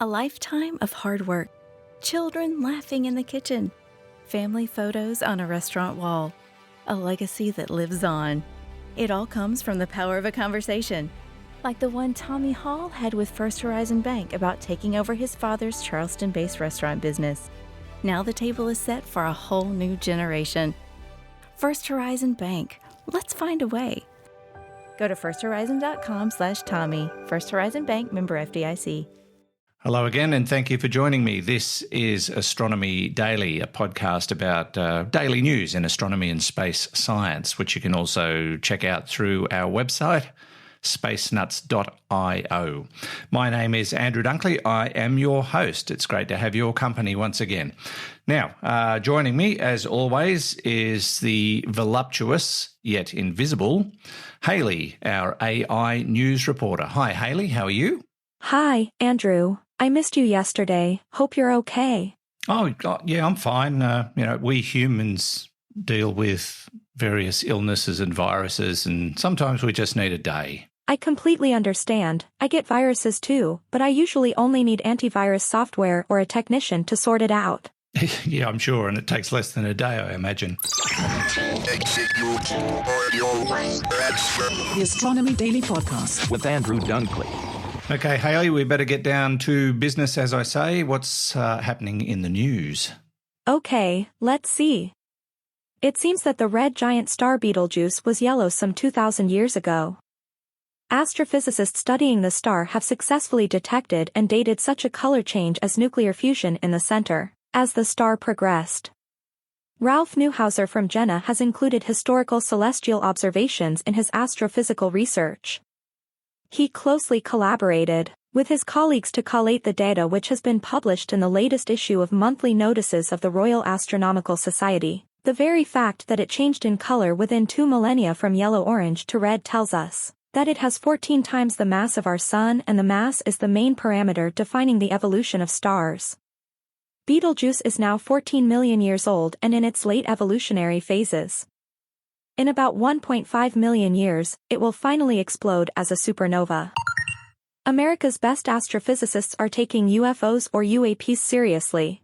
A lifetime of hard work, children laughing in the kitchen, family photos on a restaurant wall, a legacy that lives on. It all comes from the power of a conversation, like the one Tommy Hall had with First Horizon Bank about taking over his father's Charleston-based restaurant business. Now the table is set for a whole new generation. First Horizon Bank. Let's find a way. Go to firsthorizon.com/Tommy. First Horizon Bank, member FDIC. Hello again, and thank you for joining me. This is Astronomy Daily, a podcast about daily news in astronomy and space science, which you can also check out through our website, spacenuts.io. My name is Andrew Dunkley. I am your host. It's great to have your company once again. Now, joining me, as always, is the voluptuous yet invisible Hayley, our AI news reporter. Hi, Hayley. How are you? Hi, Andrew. I missed you yesterday. Hope you're okay. Oh, yeah, I'm fine. We humans deal with various illnesses and viruses, and sometimes we just need a day. I completely understand. I get viruses too, but I usually only need antivirus software or a technician to sort it out. Yeah, I'm sure, and it takes less than a day, I imagine. The Astronomy Daily Podcast with Andrew Dunkley. Okay, Hayley, we better get down to business, as I say. What's happening in the news? Okay, let's see. It seems that the red giant star Betelgeuse was yellow some 2,000 years ago. Astrophysicists studying the star have successfully detected and dated such a color change as nuclear fusion in the center, as the star progressed. Ralph Neuhauser from Jena has included historical celestial observations in his astrophysical research. He closely collaborated with his colleagues to collate the data, which has been published in the latest issue of Monthly Notices of the Royal Astronomical Society. The very fact that it changed in color within 2 millennia from yellow-orange to red tells us that it has 14 times the mass of our Sun, and the mass is the main parameter defining the evolution of stars. Betelgeuse is now 14 million years old and in its late evolutionary phases. In about 1.5 million years, it will finally explode as a supernova. America's best astrophysicists are taking UFOs or UAPs seriously.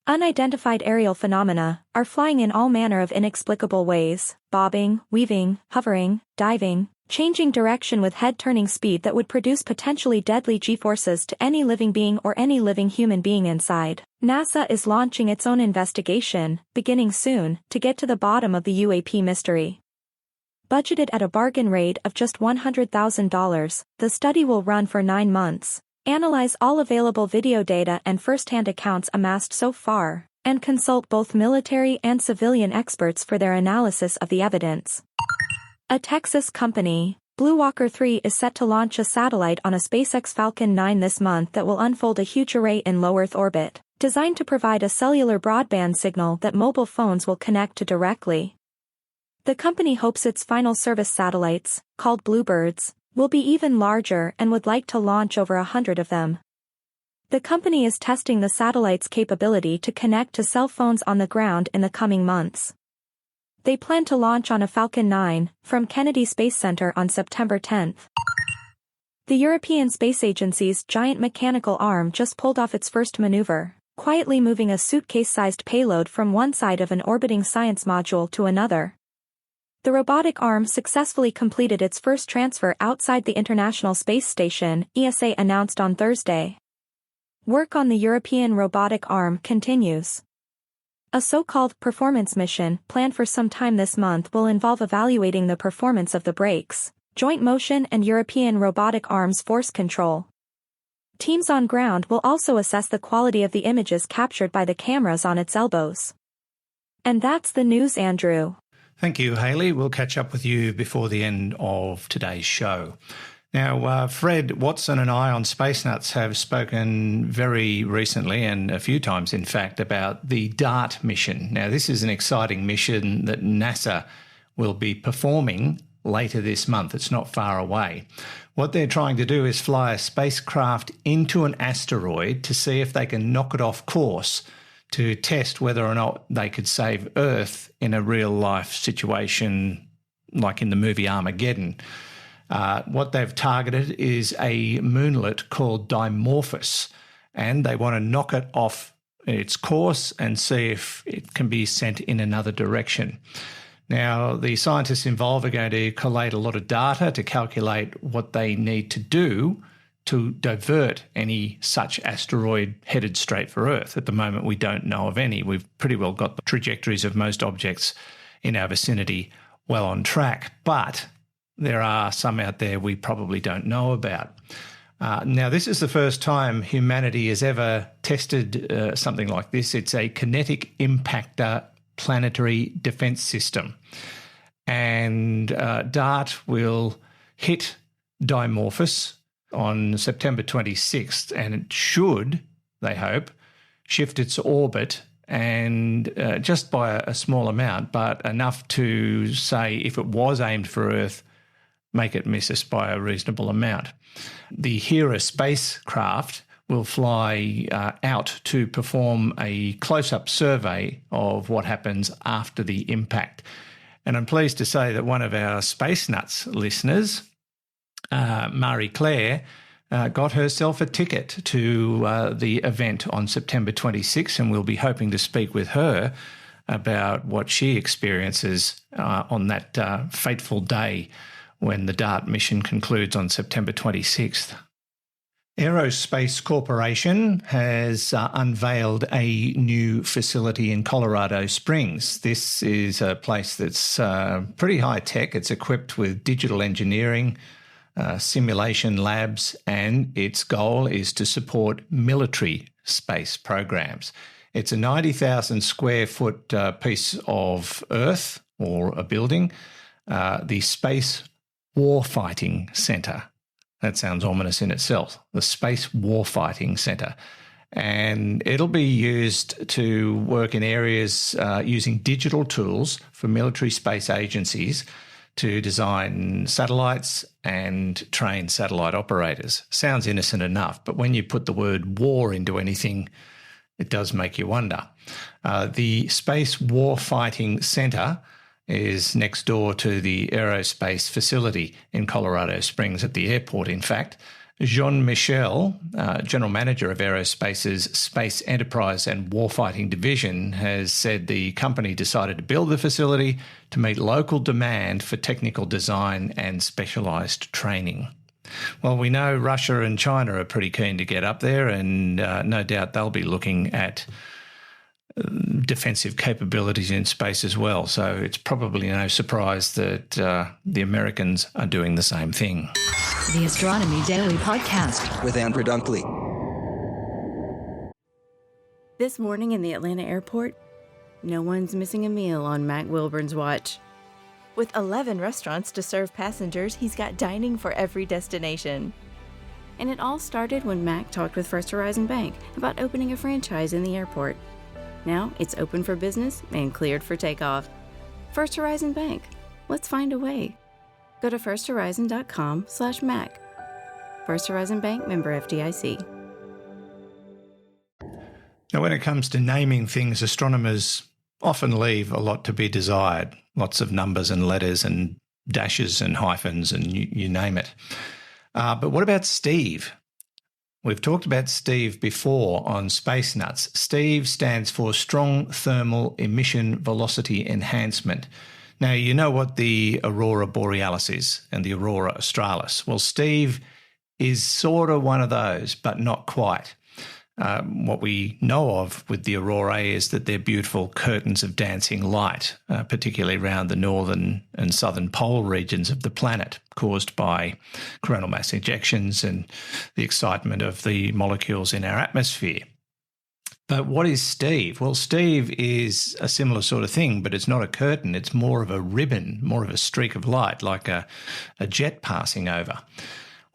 Unidentified aerial phenomena are flying in all manner of inexplicable ways, bobbing, weaving, hovering, diving, changing direction with head-turning speed that would produce potentially deadly G-forces to any living being or any living human being inside. NASA is launching its own investigation, beginning soon, to get to the bottom of the UAP mystery. Budgeted at a bargain rate of just $100,000, the study will run for 9 months, analyze all available video data and first-hand accounts amassed so far, and consult both military and civilian experts for their analysis of the evidence. A Texas company, Blue Walker 3, is set to launch a satellite on a SpaceX Falcon 9 this month that will unfold a huge array in low Earth orbit, designed to provide a cellular broadband signal that mobile phones will connect to directly. The company hopes its final service satellites, called Bluebirds, will be even larger and would like to launch over 100 of them. The company is testing the satellite's capability to connect to cell phones on the ground in the coming months. They plan to launch on a Falcon 9 from Kennedy Space Center on September 10th. The European Space Agency's giant mechanical arm just pulled off its first maneuver, quietly moving a suitcase-sized payload from one side of an orbiting science module to another. The robotic arm successfully completed its first transfer outside the International Space Station, ESA announced on Thursday. Work on the European robotic arm continues. A so-called performance mission, planned for some time this month, will involve evaluating the performance of the brakes, joint motion and European robotic arm's force control. Teams on ground will also assess the quality of the images captured by the cameras on its elbows. And that's the news, Andrew. Thank you, Hayley. We'll catch up with you before the end of today's show. Now, Fred Watson and I on Space Nuts have spoken very recently, and a few times in fact, about the DART mission. Now, this is an exciting mission that NASA will be performing later this month. It's not far away. What they're trying to do is fly a spacecraft into an asteroid to see if they can knock it off course to test whether or not they could save Earth in a real-life situation like in the movie Armageddon. What they've targeted is a moonlet called Dimorphos, and they want to knock it off its course and see if it can be sent in another direction. Now, the scientists involved are going to collate a lot of data to calculate what they need to do to divert any such asteroid headed straight for Earth. At the moment, we don't know of any. We've pretty well got the trajectories of most objects in our vicinity well on track, but there are some out there we probably don't know about. Now, this is the first time humanity has ever tested something like this. It's a kinetic impactor planetary defense system. And DART will hit Dimorphos on September 26th, and it should, they hope, shift its orbit and just by a small amount, but enough to say if it was aimed for Earth, make it miss us by a reasonable amount. The Hera spacecraft will fly out to perform a close-up survey of what happens after the impact. And I'm pleased to say that one of our Space Nuts listeners, Marie Claire, got herself a ticket to the event on September 26th, and we'll be hoping to speak with her about what she experiences on that fateful day when the DART mission concludes on September 26th. Aerospace Corporation has unveiled a new facility in Colorado Springs. This is a place that's pretty high tech. It's equipped with digital engineering, simulation labs, and its goal is to support military space programs. It's a 90,000 square foot piece of Earth, or a building, the Space Warfighting Centre. That sounds ominous in itself, the Space Warfighting Centre. And it'll be used to work in areas using digital tools for military space agencies to design satellites and train satellite operators. Sounds innocent enough, but when you put the word war into anything, it does make you wonder. The Space Warfighting Centre is next door to the aerospace facility in Colorado Springs at the airport, in fact. Jean-Michel, General Manager of Aerospace's Space Enterprise and Warfighting Division, has said the company decided to build the facility to meet local demand for technical design and specialised training. Well, we know Russia and China are pretty keen to get up there, and no doubt they'll be looking at defensive capabilities in space as well. So it's probably no surprise that the Americans are doing the same thing. The Astronomy Daily Podcast with Andrew Dunkley. This morning in the Atlanta airport, no one's missing a meal on Mac Wilburn's watch. With 11 restaurants to serve passengers, he's got dining for every destination. And it all started when Mac talked with First Horizon Bank about opening a franchise in the airport. Now it's open for business and cleared for takeoff. First Horizon Bank. Let's find a way. Go to firsthorizon.com/Mac. First Horizon Bank, member FDIC. Now, when it comes to naming things, astronomers often leave a lot to be desired. Lots of numbers and letters and dashes and hyphens and you name it. But what about Steve? We've talked about Steve before on Space Nuts. Steve stands for Strong Thermal Emission Velocity Enhancement. Now, you know what the Aurora Borealis is and the Aurora Australis. Well, Steve is sort of one of those, but not quite. What we know of with the aurora is that they're beautiful curtains of dancing light, particularly around the northern and southern pole regions of the planet, caused by coronal mass ejections and the excitement of the molecules in our atmosphere. But what is Steve? Well, Steve is a similar sort of thing, but it's not a curtain. It's more of a ribbon, more of a streak of light, like a jet passing over.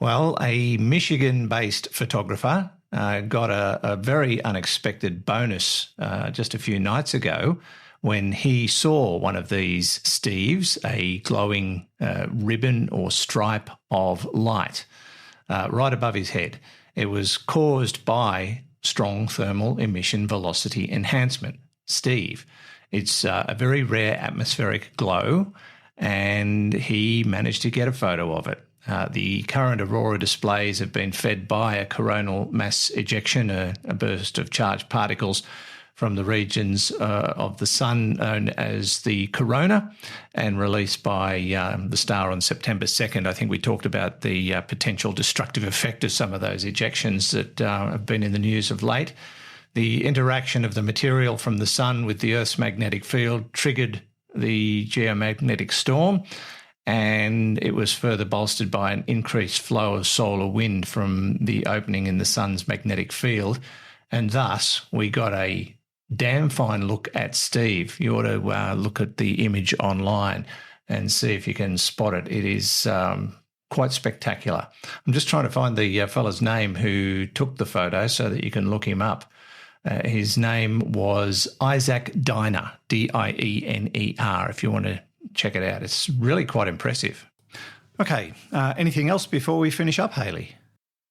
Well, a Michigan-based photographer got a very unexpected bonus just a few nights ago when he saw one of these Steves, a glowing ribbon or stripe of light right above his head. It was caused by Strong Thermal Emission Velocity Enhancement, STEVE. It's a very rare atmospheric glow, and he managed to get a photo of it. The current aurora displays have been fed by a coronal mass ejection, a burst of charged particles from the regions of the sun known as the corona, and released by the star on September 2nd. I think we talked about the potential destructive effect of some of those ejections that have been in the news of late. The interaction of the material from the sun with the Earth's magnetic field triggered the geomagnetic storm, and it was further bolstered by an increased flow of solar wind from the opening in the sun's magnetic field, and thus we got a damn fine look at Steve. You ought to look at the image online and see if you can spot it. It is quite spectacular. I'm just trying to find the fella's name who took the photo so that you can look him up. His name was Isaac Diener, Diener, if you want to check it out. It's really quite impressive. Okay, anything else before we finish up, Hayley?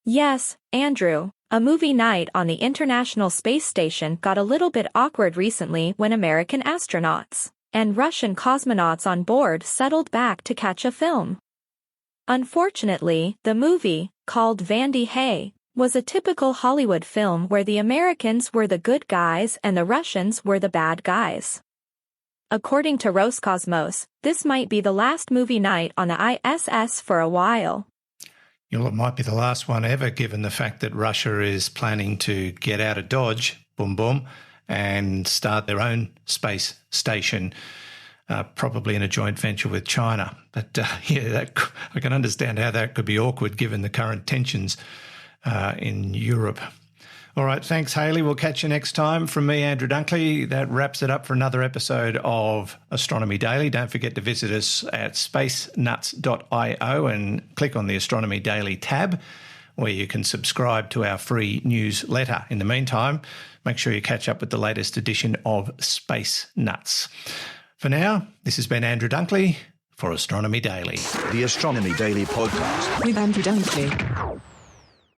Yes, Andrew. A movie night on the International Space Station got a little bit awkward recently when American astronauts and Russian cosmonauts on board settled back to catch a film. Unfortunately, the movie, called Vandy Hay, was a typical Hollywood film where the Americans were the good guys and the Russians were the bad guys. According to Roscosmos, this might be the last movie night on the ISS for a while. Well, it might be the last one ever, given the fact that Russia is planning to get out of Dodge, boom, boom, and start their own space station, probably in a joint venture with China. But I can understand how that could be awkward given the current tensions in Europe. All right, thanks, Hayley. We'll catch you next time. From me, Andrew Dunkley, that wraps it up for another episode of Astronomy Daily. Don't forget to visit us at spacenuts.io and click on the Astronomy Daily tab, where you can subscribe to our free newsletter. In the meantime, make sure you catch up with the latest edition of Space Nuts. For now, this has been Andrew Dunkley for Astronomy Daily. The Astronomy Daily Podcast With Andrew Dunkley.